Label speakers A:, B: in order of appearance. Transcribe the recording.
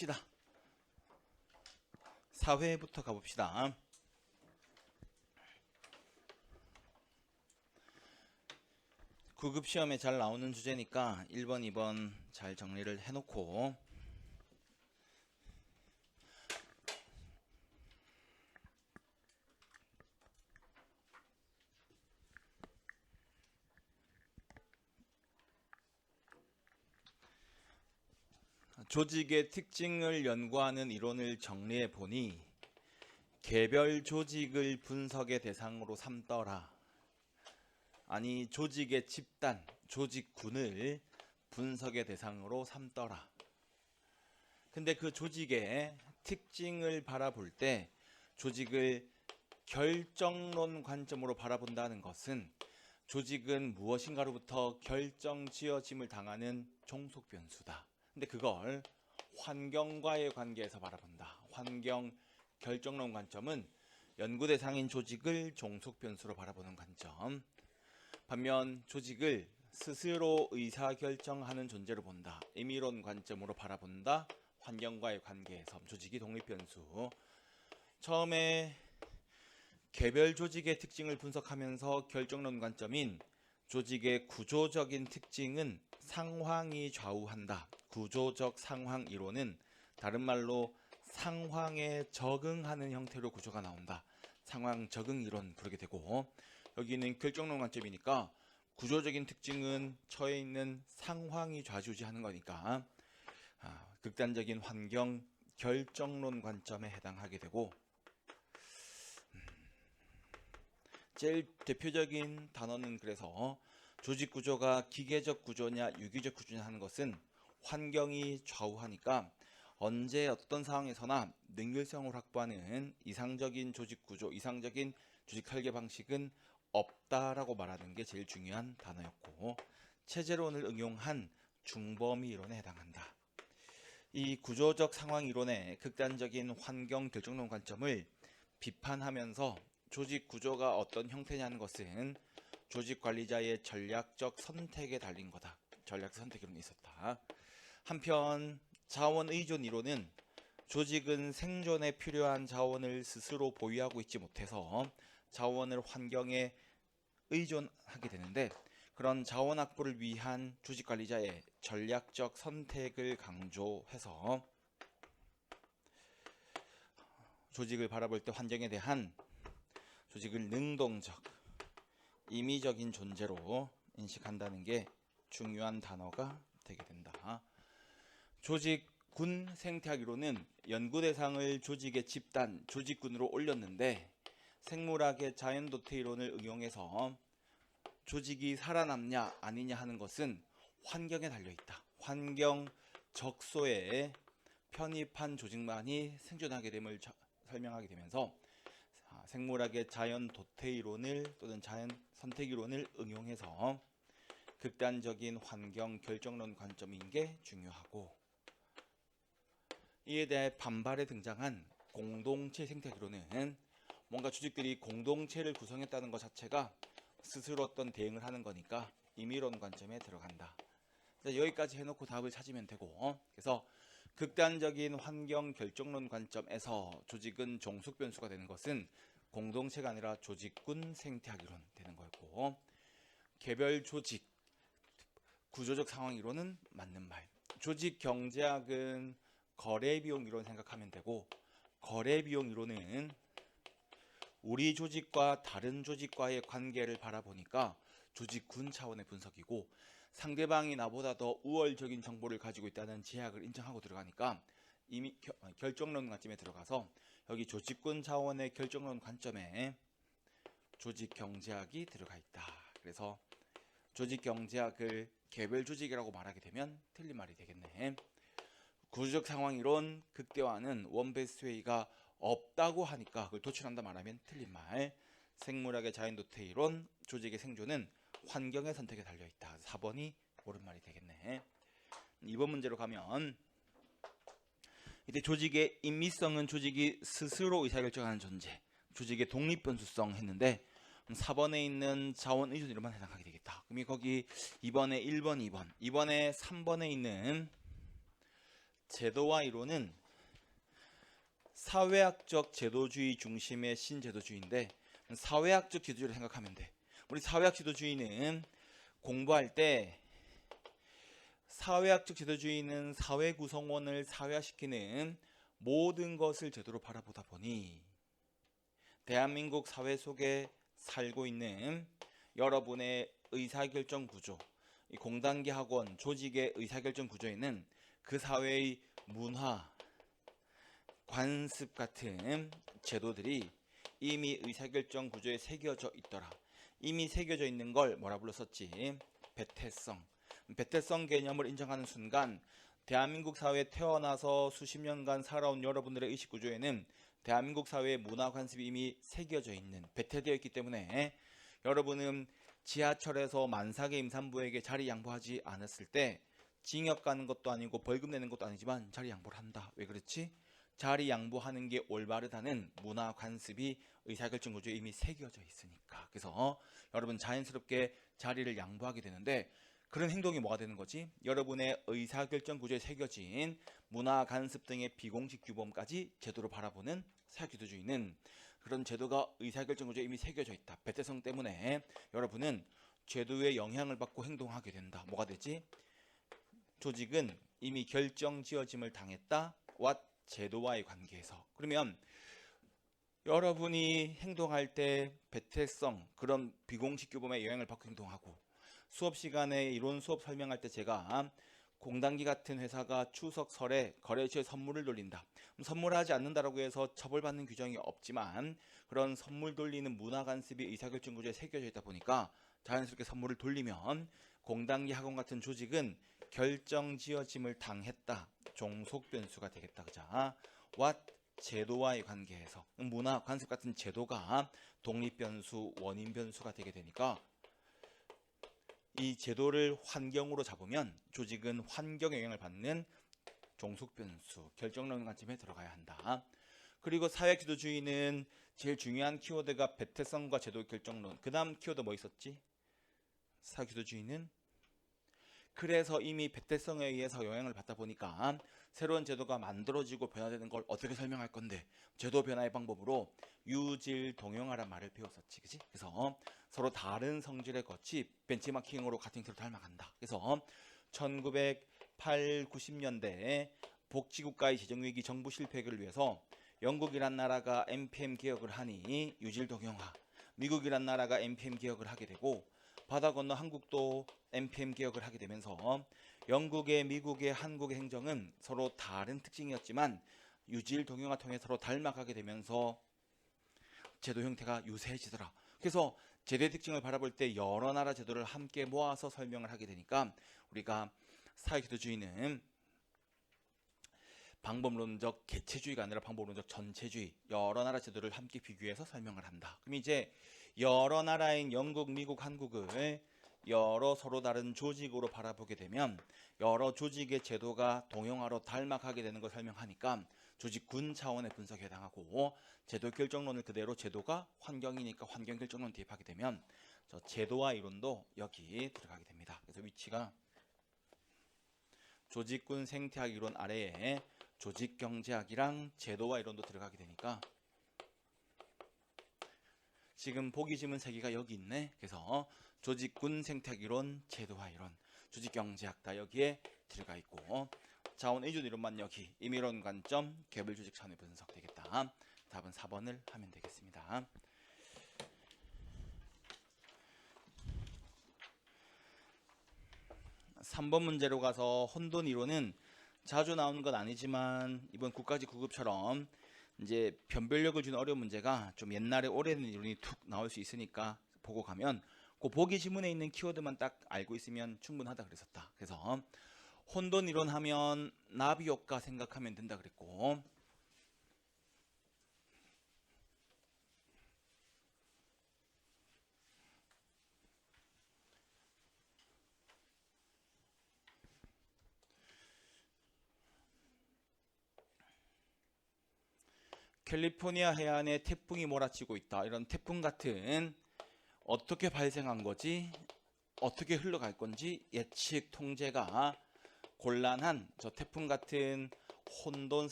A: 봅시다. 사회부터 가봅시다. 구급 시험에 잘 나오는 주제니까 1번, 2번 잘 정리를 해놓고 조직의 특징을 연구하는 이론을 정리해 보니 개별 조직을 분석의 대상으로 삼더라. 아니 조직의 집단, 조직군을 분석의 대상으로 삼더라. 근데 그 조직의 특징을 바라볼 때 조직을 결정론 관점으로 바라본다는 것은 조직은 무엇인가로부터 결정지어짐을 당하는 종속 변수다. 근데 그걸 환경과의 관계에서 바라본다. 환경 결정론 관점은 연구 대상인 조직을 종속 변수로 바라보는 관점. 반면 조직을 스스로 의사결정하는 존재로 본다. 임의론 관점으로 바라본다. 환경과의 관계에서 조직이 독립 변수. 처음에 개별 조직의 특징을 분석하면서 결정론 관점인 조직의 구조적인 특징은 상황이 좌우한다. 구조적 상황 이론은 다른 말로 상황에 적응하는 형태로 구조가 나온다. 상황 적응 이론 부르게 되고, 여기는 결정론 관점이니까 구조적인 특징은 처해 있는 상황이 좌지우지하는 거니까 극단적인 환경 결정론 관점에 해당하게 되고, 제일 대표적인 단어는 그래서 조직 구조가 기계적 구조냐 유기적 구조냐 하는 것은 환경이 좌우하니까 언제 어떤 상황에서나 능률성을 확보하는 이상적인 조직 구조, 이상적인 조직 설계 방식은 없다라고 말하는 게 제일 중요한 단어였고, 체제론을 응용한 중범위 이론에 해당한다. 이 구조적 상황 이론의 극단적인 환경 결정론 관점을 비판하면서 조직 구조가 어떤 형태냐는 것은 조직 관리자의 전략적 선택에 달린 거다. 전략적 선택 이론이 있었다. 한편 자원 의존 이론은 조직은 생존에 필요한 자원을 스스로 보유하고 있지 못해서 자원을 환경에 의존하게 되는데, 그런 자원 확보를 위한 조직 관리자의 전략적 선택을 강조해서 조직을 바라볼 때 환경에 대한 조직을 능동적, 임의적인 존재로 인식한다는 게 중요한 단어가 되게 된다. 조직군 생태학 이론은 연구 대상을 조직의 집단, 조직군으로 올렸는데 생물학의 자연도태 이론을 응용해서 조직이 살아남냐 아니냐 하는 것은 환경에 달려있다. 환경 적소에 편입한 조직만이 생존하게 됨을 설명하게 되면서 생물학의 자연 도태 이론을 또는 자연 선택 이론을 응용해서 극단적인 환경 결정론 관점인 게 중요하고, 이에 대해 반발에 등장한 공동체 생태학 이론은 뭔가 조직들이 공동체를 구성했다는 것 자체가 스스로 어떤 대응을 하는 거니까 임의론 관점에 들어간다. 여기까지 해놓고 답을 찾으면 되고, 그래서 극단적인 환경 결정론 관점에서 조직은 종속 변수가 되는 것은 공동체가 아니라 조직군 생태학 이론 되는 거였고, 개별 조직 구조적 상황 이론은 맞는 말. 조직 경제학은 거래 비용 이론 생각하면 되고, 거래 비용 이론은 우리 조직과 다른 조직과의 관계를 바라보니까 조직군 차원의 분석이고, 상대방이 나보다 더 우월적인 정보를 가지고 있다는 제약을 인정하고 들어가니까 이미 결정론 관점에 들어가서 여기 조직군 차원의 결정론 관점에 조직 경제학이 들어가 있다. 그래서 조직 경제학을 개별 조직이라고 말하게 되면 틀린 말이 되겠네. 구조적 상황 이론 극대화는 원베스트웨이가 없다고 하니까 그걸 도출한다 말하면 틀린 말. 생물학의 자연도태 이론, 조직의 생존은 환경의 선택에 달려있다. 4번이 옳은 말이 되겠네. 2번 문제로 가면 이때 조직의 임미성은 조직이 스스로 의사결정하는 존재, 조직의 독립변수성 했는데 4번에 있는 자원 의존 이론만 해당하게 되겠다. 그럼 거기 2번에 1번, 2번에 3번에 있는 제도와 이론은 사회학적 제도주의 중심의 신제도주의인데, 사회학적 제도주의를 생각하면 돼. 우리 사회학 제도주의는 공부할 때 사회학적 제도주의는 사회 구성원을 사회화시키는 모든 것을 제도로 바라보다 보니 대한민국 사회 속에 살고 있는 여러분의 의사결정 구조, 이 공단계 학원 조직의 의사결정 구조에는 그 사회의 문화, 관습 같은 제도들이 이미 의사결정 구조에 새겨져 있더라. 이미 새겨져 있는 걸 뭐라 불렀었지? 배태성. 배태성 개념을 인정하는 순간 대한민국 사회에 태어나서 수십 년간 살아온 여러분들의 의식 구조에는 대한민국 사회의 문화 관습이 이미 새겨져 있는, 배태되어 있기 때문에 여러분은 지하철에서 만삭의 임산부에게 자리 양보하지 않았을 때 징역 가는 것도 아니고 벌금 내는 것도 아니지만 자리 양보를 한다. 왜 그렇지? 자리 양보하는 게 올바르다는 문화 관습이 의사결정 구조에 이미 새겨져 있으니까. 그래서 여러분 자연스럽게 자리를 양보하게 되는데, 그런 행동이 뭐가 되는 거지? 여러분의 의사결정 구조에 새겨진 문화 관습 등의 비공식 규범까지 제도로 바라보는 사회제도주의는 그런 제도가 의사결정 구조에 이미 새겨져 있다. 배태성 때문에 여러분은 제도의 영향을 받고 행동하게 된다. 뭐가 되지? 조직은 이미 결정지어짐을 당했다. 제도와의 관계에서. 그러면 여러분이 행동할 때 배태성, 그런 비공식 규범의 영향을 받고 행동하고, 수업 시간에 이론 수업 설명할 때 제가 공단기 같은 회사가 추석 설에 거래처에 선물을 돌린다. 선물하지 않는다라고 해서 처벌받는 규정이 없지만 그런 선물 돌리는 문화 관습이 의사결정 구조에 새겨져 있다 보니까 자연스럽게 선물을 돌리면 공단기 학원 같은 조직은 결정지어짐을 당했다. 종속 변수가 되겠다. 그자. 제도와의 관계에서 문화 관습 같은 제도가 독립 변수, 원인 변수가 되게 되니까 이 제도를 환경으로 잡으면 조직은 환경에 영향을 받는 종속 변수, 결정론 관점에 들어가야 한다. 그리고 사회지도주의는 제일 중요한 키워드가 배태성과 제도 결정론. 그 다음 키워드 뭐 있었지? 사회지도주의는 그래서 이미 배태성에 의해서 영향을 받다 보니까 새로운 제도가 만들어지고 변화되는 걸 어떻게 설명할 건데, 제도 변화의 방법으로 유질 동용하란 말을 배웠었지, 그지? 그래서 서로 다른 성질의 것이 벤치마킹으로 같은 형태로 닮아간다. 그래서 1980, 90년대에 복지국가의 재정위기 정부 실패 해결을 위해서 영국이란 나라가 NPM 개혁을 하니 유질 동용하, 미국이란 나라가 NPM 개혁을 하게 되고 바다 건너 한국도 NPM 개혁을 하게 되면서 영국의, 미국의, 한국의 행정은 서로 다른 특징이었지만 유질 동용화 통해 서로 닮아가게 되면서 제도 형태가 유사해지더라. 그래서 제도의 특징을 바라볼 때 여러 나라 제도를 함께 모아서 설명을 하게 되니까 우리가 사회제도주의는 방법론적 개체주의가 아니라 방법론적 전체주의, 여러 나라 제도를 함께 비교해서 설명을 한다. 그럼 이제 여러 나라인 영국, 미국, 한국을 여러 서로 다른 조직으로 바라보게 되면 여러 조직의 제도가 동형화로 닮아가게 되는 걸 설명하니까 조직군 차원의 분석에 해당하고, 제도 결정론을 그대로 제도가 환경이니까 환경 결정론 대입하게 되면 저 제도와 이론도 여기 들어가게 됩니다. 그래서 위치가 조직군 생태학 이론 아래에 조직경제학이랑 제도와 이론도 들어가게 되니까 지금 보기 드문 세 개가 여기 있네. 그래서 조직군 생태학 이론, 제도화 이론, 조직경제학 다 여기에 들어가 있고, 자원 의존 이론만 여기 임의론 관점, 개별 조직 차원의 분석 되겠다. 답은 4번을 하면 되겠습니다. (3번) 문제로 가서 혼돈 이론은 자주 나오는 건 아니지만 이번 국가직 9급처럼 이제 변별력을 주는 어려운 문제가 좀 옛날에 오래된 이론이 툭 나올 수 있으니까 보고 가면 그 보기 지문에 있는 키워드만 딱 알고 있으면 충분하다 그랬었다. 그래서 혼돈 이론 하면 나비 효과 생각하면 된다 그랬고, 캘리포니아 해안에 태풍이 몰아치고 있다. 이런 태풍 같은 어떻게 발생한 거지, 어떻게 흘러갈 건지 예측 통제가 곤란한 저 태풍 같은 혼돈스러운